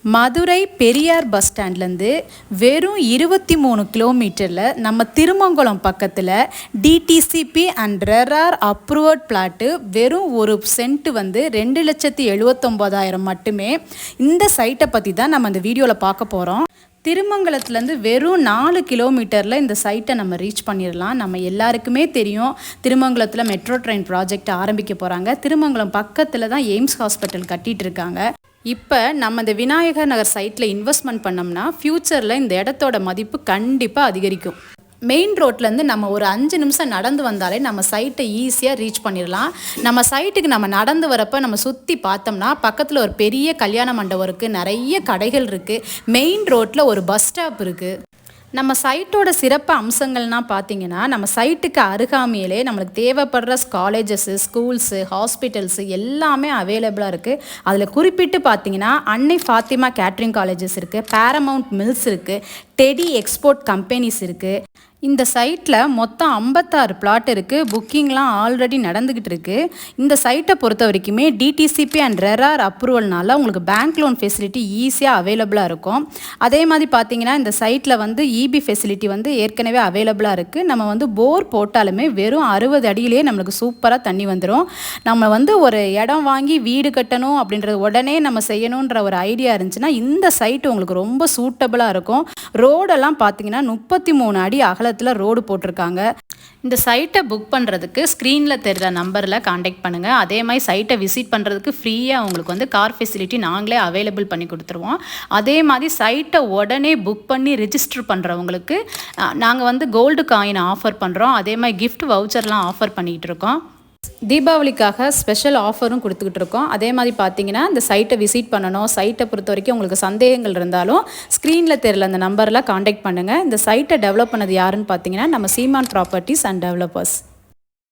Madurai Periyar bus ஸ்டாண்ட்லேருந்து வெறும் 23 கிலோமீட்டரில் நம்ம திருமங்கலம் பக்கத்தில் டிடிசிபி அண்ட் ரெரார் அப்ரூவட் பிளாட்டு வெறும் ஒரு சென்ட் வந்து 2,79,000 மட்டுமே. இந்த சைட்டை பற்றி தான் நம்ம இந்த வீடியோவில் பார்க்க போகிறோம். திருமங்கலத்துலேருந்து வெறும் 4 கிலோமீட்டரில் இந்த சைட்டை நம்ம ரீச் பண்ணிடலாம். நம்ம எல்லாருக்குமே தெரியும், திருமங்கலத்தில் மெட்ரோ ட்ரெயின் ப்ராஜெக்ட் ஆரம்பிக்க போகிறாங்க. திருமங்கலம் பக்கத்தில் தான் எய்ம்ஸ் ஹாஸ்பிட்டல் கட்டிகிட்டு இருக்காங்க. இப்போ நம்ம இந்த விநாயகர் நகர் சைட்டில் இன்வெஸ்ட்மெண்ட் பண்ணோம்னா ஃப்யூச்சரில் இந்த இடத்தோட மதிப்பு கண்டிப்பாக அதிகரிக்கும். மெயின் ரோட்லேருந்து நம்ம ஒரு 5 நிமிஷம் நடந்து வந்தாலே நம்ம சைட்டை ஈஸியாக ரீச் பண்ணிடலாம். நம்ம சைட்டுக்கு நம்ம நடந்து வரப்போ நம்ம சுற்றி பார்த்தோம்னா பக்கத்தில் ஒரு பெரிய கல்யாண மண்டபம் இருக்குது, நிறைய கடைகள் இருக்குது, மெயின் ரோட்டில் ஒரு பஸ் ஸ்டாப் இருக்குது. நம்ம சைட்டோட சிறப்பு அம்சங்கள்னால் பார்த்தீங்கன்னா, நம்ம சைட்டுக்கு அருகாமையிலே நம்மளுக்கு தேவைப்படுற காலேஜஸ்ஸு, ஸ்கூல்ஸு, ஹாஸ்பிட்டல்ஸு எல்லாமே அவைலபிளாக இருக்குது. அதில் குறிப்பிட்டு பார்த்தீங்கன்னா அன்னை ஃபாத்திமா கேட்ரிங் காலேஜஸ் இருக்குது, பேரமவுண்ட் மில்ஸ் இருக்குது, டெடி எக்ஸ்போர்ட் கம்பெனிஸ் இருக்குது. இந்த சைட்டில் மொத்தம் 56 பிளாட் இருக்குது. புக்கிங்லாம் ஆல்ரெடி நடந்துக்கிட்டு இருக்குது. இந்த சைட்டை பொறுத்த வரைக்குமே டிடிசிபி அண்ட் ரெரார் அப்ரூவல்னால உங்களுக்கு பேங்க் லோன் ஃபெசிலிட்டி ஈஸியாக அவைலபிளாக இருக்கும். அதே மாதிரி பார்த்தீங்கன்னா இந்த சைட்டில் வந்து இபி ஃபெசிலிட்டி வந்து ஏற்கனவே அவைலபிளாக இருக்குது. நம்ம வந்து போர் போட்டாலுமே வெறும் 60 அடியிலே நம்மளுக்கு சூப்பராக தண்ணி வந்துடும். நம்ம வந்து ஒரு இடம் வாங்கி வீடு கட்டணும் அப்படின்றது உடனே நம்ம செய்யணுன்ற ஒரு ஐடியா இருந்துச்சுன்னா இந்த சைட்டு உங்களுக்கு ரொம்ப சூட்டபுளாக இருக்கும். ரோடெல்லாம் பார்த்தீங்கன்னா 33 அடி அகல ரோடு போட்டிருக்காங்க. இந்த சைட்டை புக் பண்ணுறதுக்கு ஸ்க்ரீனில் தெரிகிற நம்பரில் காண்டாக்ட் பண்ணுங்கள். அதே மாதிரி சைட்டை விசிட் பண்ணுறதுக்கு ஃப்ரீயாக உங்களுக்கு வந்து கார் ஃபெசிலிட்டி நாங்களே அவைலபிள் பண்ணி கொடுத்துருவோம். அதே மாதிரி சைட்டை உடனே புக் பண்ணி ரிஜிஸ்டர் பண்ணுறவங்களுக்கு நாங்கள் வந்து கோல்டு காயின் ஆஃபர் பண்ணுறோம். அதே மாதிரி கிஃப்ட் வவுச்சர்லாம் ஆஃபர் பண்ணிகிட்டு இருக்கோம். தீபாவளிக்காக ஸ்பெஷல் ஆஃபரும் கொடுத்துக்கிட்டு இருக்கோம். அதே மாதிரி பார்த்தீங்கன்னா இந்த சைட்டை விசிட் பண்ணணும், சைட்டை பொறுத்த வரைக்கும் உங்களுக்கு சந்தேகங்கள் இருந்தாலும் ஸ்க்ரீனில் தெரியல அந்த நம்பரில் காண்டாக்ட் பண்ணுங்கள். இந்த சைட்டை டெவலப் பண்ணது யாருன்னு பார்த்தீங்கன்னா நம்ம சீமான் ப்ராப்பர்ட்டிஸ் அண்ட் டெவலப்பர்ஸ்.